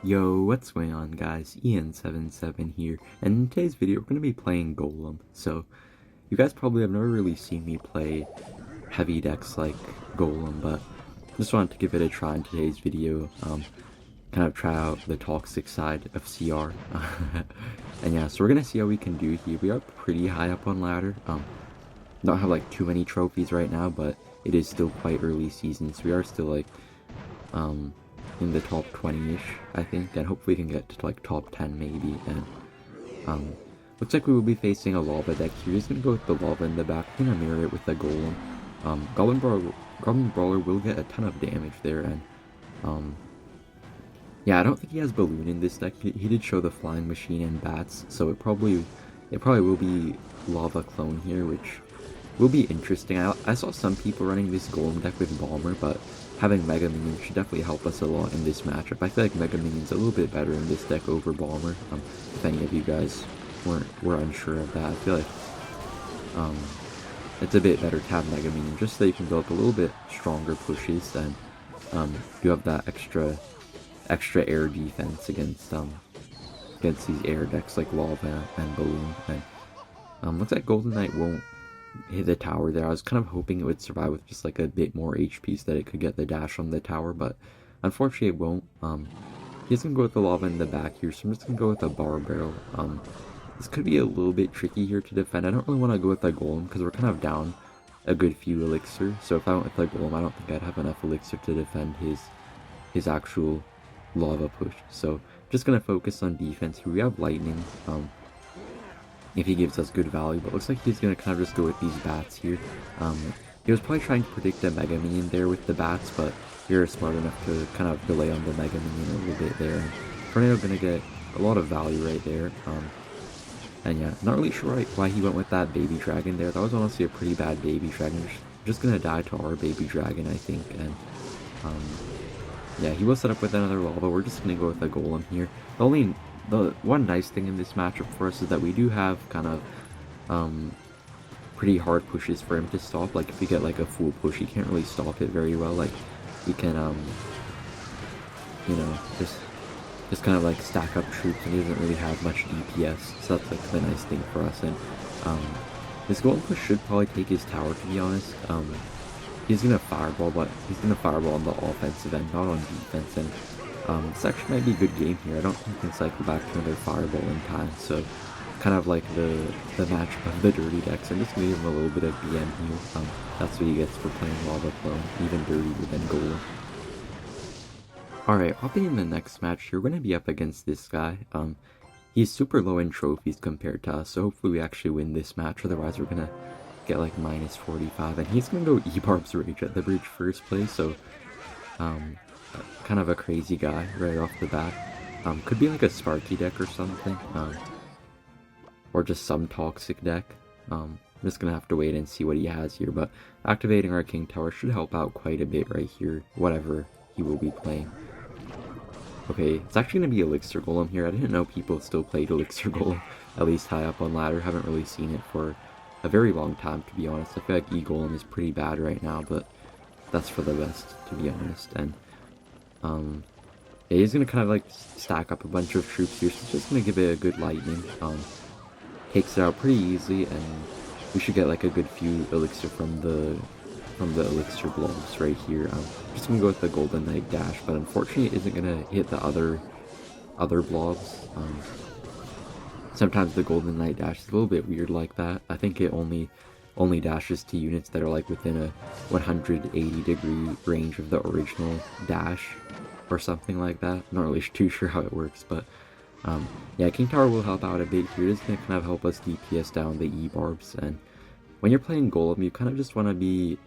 Yo, what's going on guys? Ian77 here, and in today's video we're going to be playing Golem. So, you guys probably have never really seen me play heavy decks like Golem, but just wanted to give it a try in today's video, kind of try out the toxic side of CR. And yeah, so we're going to see how we can do here. We are pretty high up on ladder, don't have like too many trophies right now, but it is still quite early season, so we are still like, in the top 20-ish, I think, and hopefully we can get to like top 10 maybe. And looks like we will be facing a lava deck here. He's gonna go with the lava in the back. I'm gonna mirror it with the golem. Goblin Brawler will get a ton of damage there, and yeah, I don't think he has balloon in this deck. He did show the flying machine and bats, so it probably will be lava clone here, which will be interesting. I saw some people running this golem deck with bomber, but having Mega Minions should definitely help us a lot in this matchup. I feel like Mega Minions a little bit better in this deck over Bomber. If any of you guys were unsure of that, I feel like it's a bit better to have Mega Minion just so you can build up a little bit stronger pushes, and you have that extra air defense against these air decks like Lava and Balloon. And looks like Golden Knight won't hit the tower there. I was kind of hoping it would survive with just like a bit more HP so that it could get the dash on the tower, but unfortunately it won't. He's gonna go with the lava in the back here, so I'm just gonna go with a bar barrel. This could be a little bit tricky here to defend. I don't really want to go with the golem because we're kind of down a good few elixir, so if I went with the golem I don't think I'd have enough elixir to defend his actual lava push. So just gonna focus on defense here. We have lightning, if he gives us good value, but looks like he's going to kind of just go with these bats here. He was probably trying to predict a Mega Minion there with the bats, but we were smart enough to kind of delay on the Mega Minion a little bit there. Tornado going to get a lot of value right there. And yeah, not really sure why he went with that baby dragon there. That was honestly a pretty bad baby dragon. Just going to die to our baby dragon, I think. And yeah, he will set up with another lava. We're just going to go with a golem here. The one nice thing in this matchup for us is that we do have kind of pretty hard pushes for him to stop. Like if we get like a full push, he can't really stop it very well. Like he can you know, just kind of like stack up troops, and he doesn't really have much DPS, so that's like the nice thing for us. And this golden push should probably take his tower, to be honest. He's gonna fireball, but he's gonna fireball on the offensive end, not on defense. And this actually might be a good game here. I don't think we can cycle back to another fireball in time, so kind of like the matchup of the dirty decks. I'm just gonna give him a little bit of BM here. That's what he gets for playing Lava Clone, even dirtier than Golem. Alright, hopping in the next match here, we're gonna be up against this guy. He's super low in trophies compared to us, so hopefully we actually win this match, otherwise we're gonna get like minus 45, and he's gonna go E-Barb's Rage at the bridge first play, so kind of a crazy guy right off the bat. Could be like a Sparky deck or something, or just some toxic deck. I'm just gonna have to wait and see what he has here, but activating our King Tower should help out quite a bit right here, whatever he will be playing. Okay, it's actually gonna be Elixir Golem here. I didn't know people still played Elixir Golem, at least high up on ladder. Haven't really seen it for a very long time, to be honest. I feel like E-Golem is pretty bad right now, but that's for the best, to be honest. And yeah, he's gonna kind of like stack up a bunch of troops here, so he's just gonna give it a good lightning. Takes it out pretty easily, and we should get like a good few elixir from the elixir blobs right here. Just gonna go with the Golden Knight dash, but unfortunately it isn't gonna hit the other blobs. Sometimes the Golden Knight dash is a little bit weird like that. I think it only dashes to units that are like within a 180-degree range of the original dash or something like that. I'm not really too sure how it works, but yeah, King Tower will help out a bit here. It's going to kind of help us DPS down the E-Barbs, and when you're playing Golem, you kind of just want to be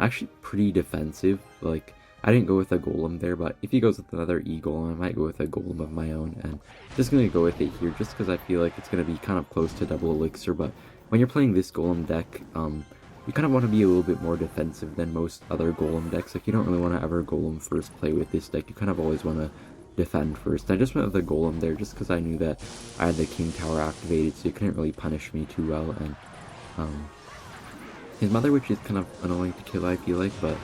actually pretty defensive. Like, I didn't go with a Golem there, but if he goes with another E-Golem, I might go with a Golem of my own, and just going to go with it here just because I feel like it's going to be kind of close to double elixir. But when you're playing this Golem deck, you kind of want to be a little bit more defensive than most other Golem decks. Like, you don't really want to ever Golem first play with this deck. You kind of always want to defend first. I just went with the Golem there just because I knew that I had the King Tower activated, so you couldn't really punish me too well. And his Mother Witch is kind of annoying to kill, I feel like, but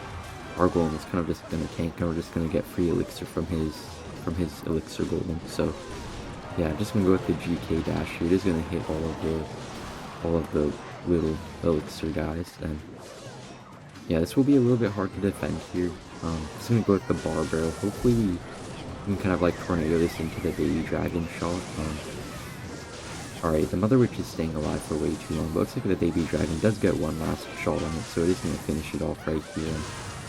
our Golem is kind of just going to tank, and we're just going to get free elixir from his from his elixir golem. So yeah, just gonna go with the GK dash here. It is gonna hit all of the little elixir guys, and yeah, this will be a little bit hard to defend here. Just gonna go with the bar barrel. Hopefully we can kind of like tornado this into the baby dragon shot. Alright, the Mother Witch is staying alive for way too long, but looks like the baby dragon does get one last shot on it, so it is gonna finish it off right here.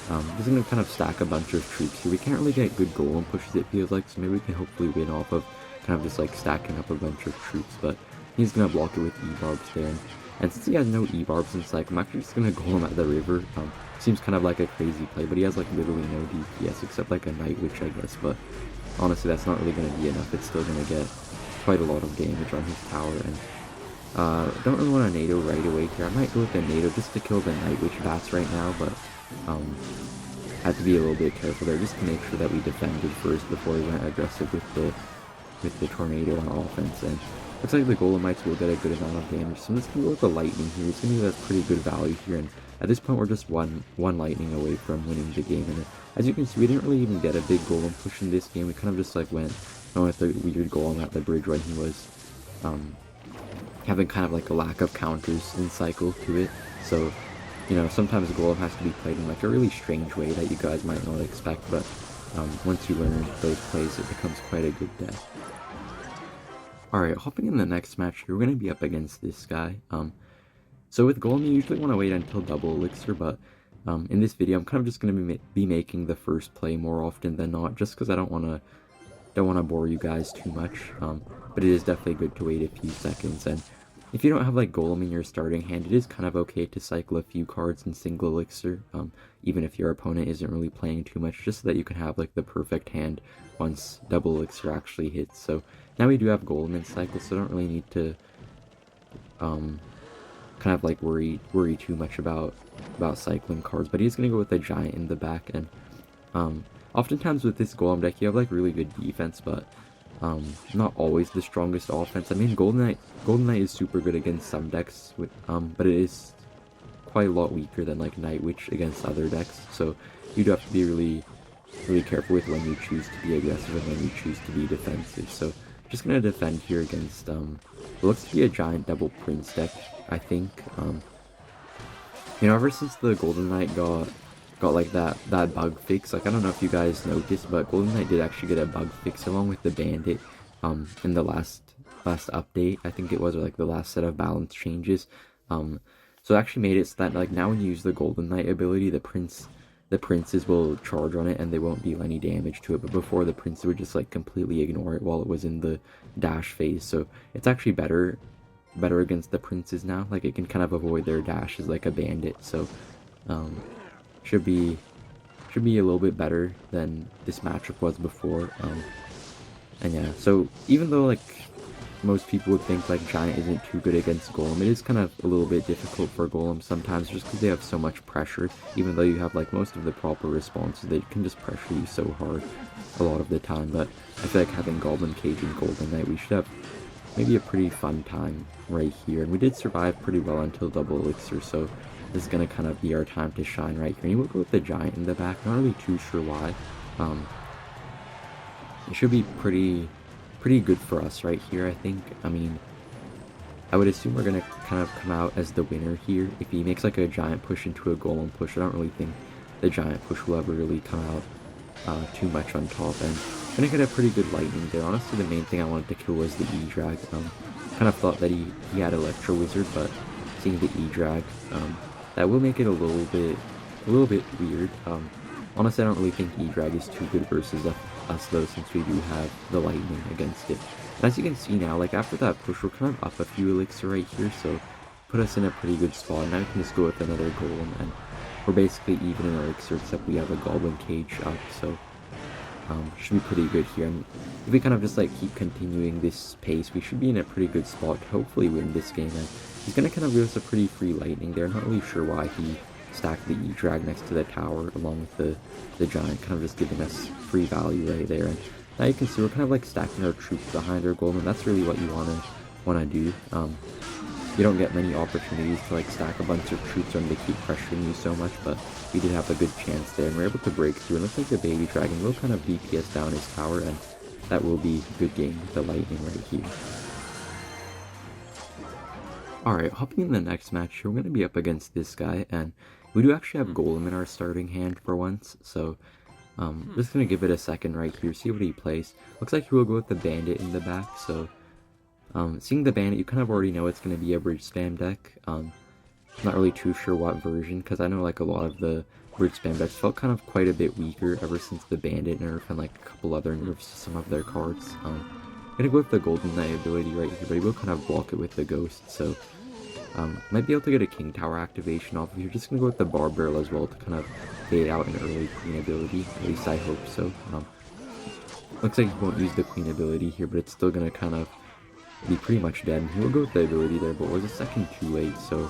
And just gonna kind of stack a bunch of troops here. We can't really get good golem pushes, it feels like, so maybe we can hopefully win off of kind of just like stacking up a bunch of troops, but he's gonna block it with E-barbs there. And since he has no E-barbs in cycle, I'm actually just gonna golem at the river. Seems kind of like a crazy play, but he has like literally no DPS except like a Night Witch, I guess, but honestly that's not really gonna be enough. It's still gonna get quite a lot of damage on his tower, and don't really want a NATO right away here. I might go with a NATO just to kill the Night Witch bats right now, but had to be a little bit careful there just to make sure that we defended first before we went aggressive with the tornado on offense. And looks like the Golemites will get a good amount of damage, so I'm just gonna go with the Lightning here. It's gonna give us pretty good value here, and at this point we're just one Lightning away from winning the game. And as you can see, we didn't really even get a big Golem push in this game. We kind of just like went with the weird Golem at the bridge when he was having kind of like a lack of counters in cycle to it. So, you know, sometimes Golem has to be played in like a really strange way that you guys might not expect, but once you learn those plays, it becomes quite a good deck. Alright, hopping in the next match here, we're going to be up against this guy. So with Golem, you usually want to wait until double elixir, but in this video, I'm kind of just going to be making the first play more often than not, just because I don't want to bore you guys too much, but it is definitely good to wait a few seconds. And if you don't have like Golem in your starting hand, it is kind of okay to cycle a few cards in single elixir, even if your opponent isn't really playing too much, just so that you can have like the perfect hand once double elixir actually hits. So now we do have Golem in cycle, so I don't really need to kind of like worry too much about cycling cards. But he's gonna go with a giant in the back, and oftentimes with this Golem deck, you have like really good defense, but not always the strongest offense. I mean, Golden Knight is super good against some decks, but it is quite a lot weaker than like Night Witch against other decks. So you do have to be really careful with when you choose to be aggressive and when you choose to be defensive. So just gonna defend here against what looks to be a giant double Prince deck, I think. You know, ever since the Golden Knight got like that bug fix, like I don't know if you guys noticed, but Golden Knight did actually get a bug fix along with the Bandit in the last update, I think it was, or like the last set of balance changes. So it actually made it so that like now when you use the Golden Knight ability, the princes will charge on it and they won't deal any damage to it, but before the princes would just like completely ignore it while it was in the dash phase. So it's actually better against the princes now. Like it can kind of avoid their dashes like a Bandit. So should be a little bit better than this matchup was before. And yeah, so even though like most people would think like Giant isn't too good against Golem, it is kind of a little bit difficult for Golem sometimes just because they have so much pressure. Even though you have like most of the proper responses, they can just pressure you so hard a lot of the time. But I feel like having Goblin Cage and Golden Knight, we should have maybe a pretty fun time right here. And we did survive pretty well until double elixir, so this is going to kind of be our time to shine right here. And you will go with the Giant in the back, not really too sure why. It should be pretty good for us right here, I think. I mean, I would assume we're going to kind of come out as the winner here. If he makes like a Giant push into a Golem push, I don't really think the Giant push will ever really come out too much on top. And I'm going to get a pretty good Lightning there. Honestly, the main thing I wanted to kill was the E-Drag. Kind of thought that he had Electro Wizard, but seeing the E-Drag, that will make it a little bit weird. Honestly, I don't really think E-Drag is too good versus us though, since we do have the Lightning against it. And as you can see now, like after that push, we're kind of up a few elixir right here, so put us in a pretty good spot. Now we can just go with another Golem, and we're basically even in elixir, except we have a Goblin Cage up, so should be pretty good here. And if we kind of just like keep continuing this pace, we should be in a pretty good spot to hopefully win this game. And he's gonna kind of give us a pretty free Lightning there. Not really sure why he stacked the E-Drag next to the tower along with the Giant, kind of just giving us free value right there. And now you can see we're kind of like stacking our troops behind our Golem, and that's really what you wanna do. you don't get many opportunities to like stack a bunch of troops when they keep pressuring you so much, but we did have a good chance there, and we're able to break through, and looks like the baby dragon will kind of DPS down his tower, and that will be a good game with the lightning right here. Alright, hopping in the next match here, we're going to be up against this guy, and we do actually have Golem in our starting hand for once, so just going to give it a second right here, see what he plays. Looks like he will go with the bandit in the back, so seeing the bandit, you kind of already know it's going to be a bridge spam deck. I'm not really too sure what version, because I know like a lot of the bridge spam decks felt kind of quite a bit weaker ever since the bandit nerf and like a couple other nerfs to some of their cards. I'm going to go with the Golden Knight ability right here, but he will kind of block it with the ghost, so might be able to get a King Tower activation off of here. Just going to go with the Bar Barrel as well to kind of fade out an early Queen ability, at least I hope so. Looks like he won't use the Queen ability here, but it's still going to kind of be pretty much dead. And he will go with the ability there, but was a second too late, so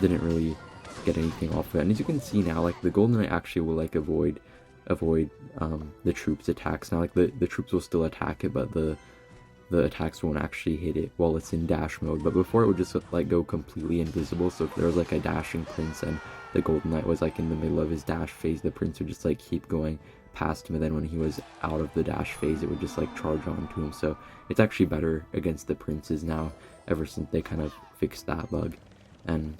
didn't really get anything off of it. And as you can see now, like the Golden Knight actually will like avoid the troops' attacks. Now like the troops will still attack it, but the attacks won't actually hit it while it's in dash mode. But before it would just like go completely invisible, so if there was like a dashing prince and the Golden Knight was like in the middle of his dash phase, the prince would just like keep going past him, and then when he was out of the dash phase it would just like charge onto him. So it's actually better against the princes now, ever since they kind of fixed that bug. And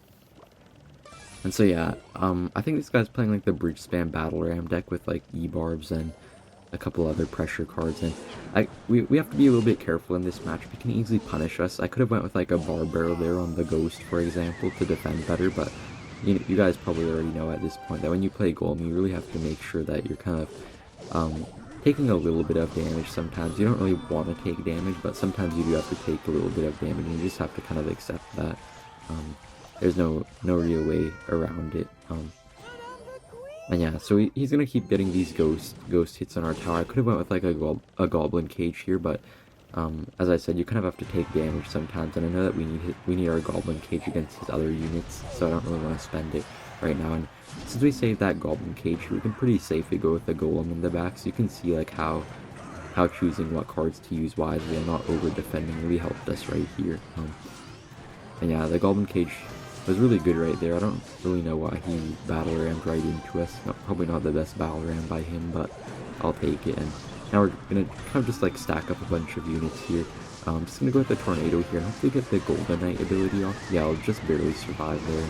so yeah, I think this guy's playing like the bridge spam battle ram deck with like E-barbs and a couple other pressure cards, and we have to be a little bit careful in this match. We can easily punish us. I could have went with like a Bar Barrel there on the ghost, for example, to defend better, but you guys probably already know at this point that when you play Golem, you really have to make sure that you're kind of taking a little bit of damage sometimes. You don't really want to take damage, but sometimes you do have to take a little bit of damage, and you just have to kind of accept that. There's no real way around it. And yeah, so he's gonna keep getting these ghost hits on our tower. I could have went with like a goblin cage here, but as I said, you kind of have to take damage sometimes, and I know that we need our goblin cage against his other units, so I don't really want to spend it right now. And since we saved that goblin cage, we can pretty safely go with the golem in the back, so you can see like how choosing what cards to use wisely and not over defending really helped us right here. And yeah, the goblin cage was really good right there. I don't really know why he battle rammed right into us. Probably not the best battle ram by him, but I'll take it. And now we're gonna kind of just like stack up a bunch of units here. I'm just gonna go with the tornado here and hopefully get the Golden Knight ability off. Yeah, I'll just barely survive there.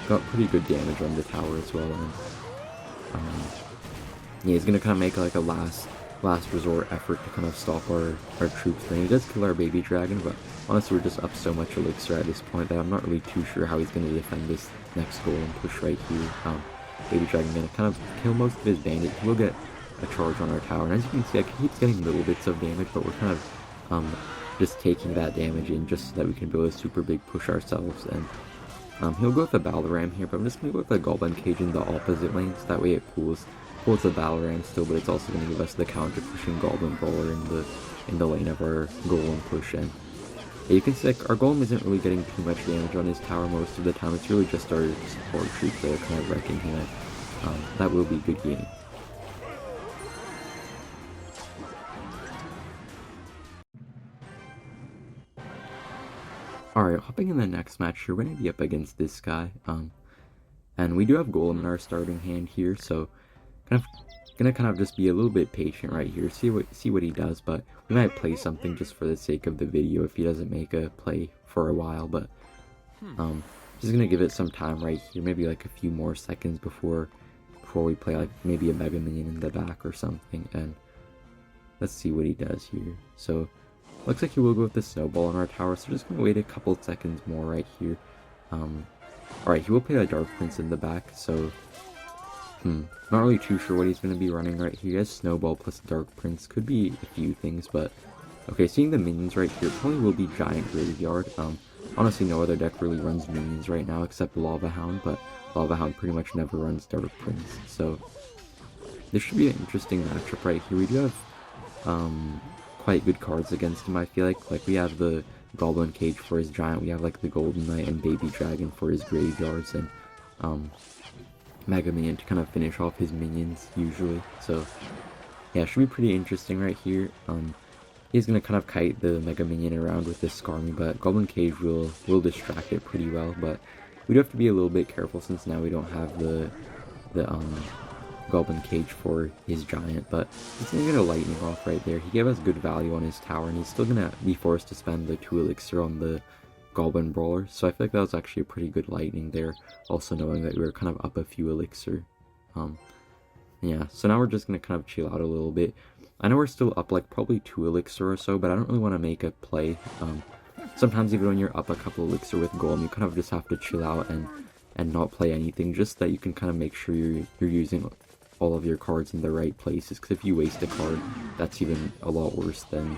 Got pretty good damage on the tower as well. And yeah, he's gonna kind of make like a last resort effort to kind of stop our troops. And he does kill our baby dragon, but honestly we're just up so much elixir at this point that I'm not really too sure how he's going to defend this next goal and push right here. Baby dragon going to kind of kill most of his bandits. We'll get a charge on our tower, and as you can see, I keep getting little bits of damage, but we're kind of just taking that damage in just so that we can build a super big push ourselves. And he'll go with the battle ram here, but I'm just going to go with the goblin cage in the opposite lane, so that way it pulls the battle ram still, but it's also going to give us the counter pushing goblin brawler in the lane of our golem push. And yeah, you can see like our golem isn't really getting too much damage on his tower most of the time. It's really just our support troops that are kind of wrecking him. That will be a good game. Alright, hopping in the next match, you're going to be up against this guy. And we do have Golem in our starting hand here, so gonna kind of just be a little bit patient right here, see what he does, but we might play something just for the sake of the video if he doesn't make a play for a while. But just gonna give it some time right here, maybe like a few more seconds before we play like maybe a mega minion in the back or something, and let's see what he does here. So looks like he will go with the snowball on our tower, so just gonna wait a couple seconds more right here. Alright, he will play a Dark Prince in the back, so not really too sure what he's going to be running right here. He has Snowball plus Dark Prince. Could be a few things, but okay, seeing the minions right here, probably will be Giant Graveyard. Honestly, no other deck really runs minions right now except Lava Hound, but Lava Hound pretty much never runs Dark Prince. So this should be an interesting matchup right here. We do have quite good cards against him, I feel like. Like, we have the Goblin Cage for his Giant, we have like the Golden Knight and Baby Dragon for his graveyards, and Mega Minion to kind of finish off his minions usually. So yeah, it should be pretty interesting right here. he's going to kind of kite the Mega Minion around with this Skarmy, but Goblin Cage will distract it pretty well, but we do have to be a little bit careful since now we don't have the Goblin Cage for his Giant, but he's going to get a Lightning off right there. He gave us good value on his tower, and he's still going to be forced to spend the 2 Elixir on the Goblin Brawler, so I feel like that was actually a pretty good Lightning there, also knowing that we were kind of up a few Elixir. Yeah, so now we're just going to kind of chill out a little bit. I know we're still up like probably 2 Elixir or so, but I don't really want to make a play. Sometimes even when you're up a couple Elixir with Golem, you kind of just have to chill out and not play anything, just that you can kind of make sure you're using all of your cards in the right places, because if you waste a card, that's even a lot worse than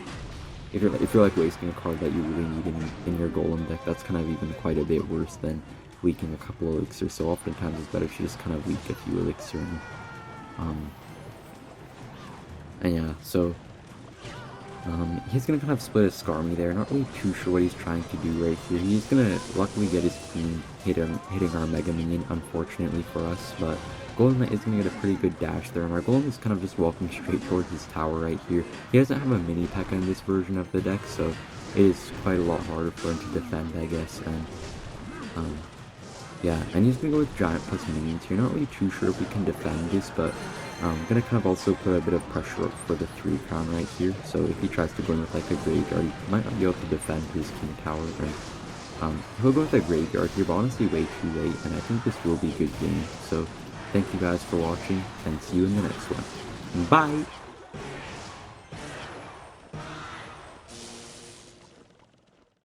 if you're like wasting a card that you really need in your Golem deck. That's kind of even quite a bit worse than leaking a couple Elixir, so oftentimes it's better to just kind of leak a few Elixir and yeah, so he's gonna kind of split his Skarmy there. Not really too sure what he's trying to do right here. He's gonna luckily get his Queen hitting our Mega Minion, unfortunately for us, but Golem Knight is gonna get a pretty good dash there, and our Golem is kind of just walking straight towards his tower right here. He doesn't have a mini P.E.K.K.A in this version of the deck, so it is quite a lot harder for him to defend, I guess, and yeah, and he's gonna go with Giant plus Minions here. Not really too sure if we can defend this, but I'm gonna kind of also put a bit of pressure up for the 3 crown right here, so if he tries to go in with like a Graveyard, he might not be able to defend his King Tower, and he'll go with a Graveyard here, but honestly way too late, and I think this will be a good game. So thank you guys for watching, and see you in the next one. Bye!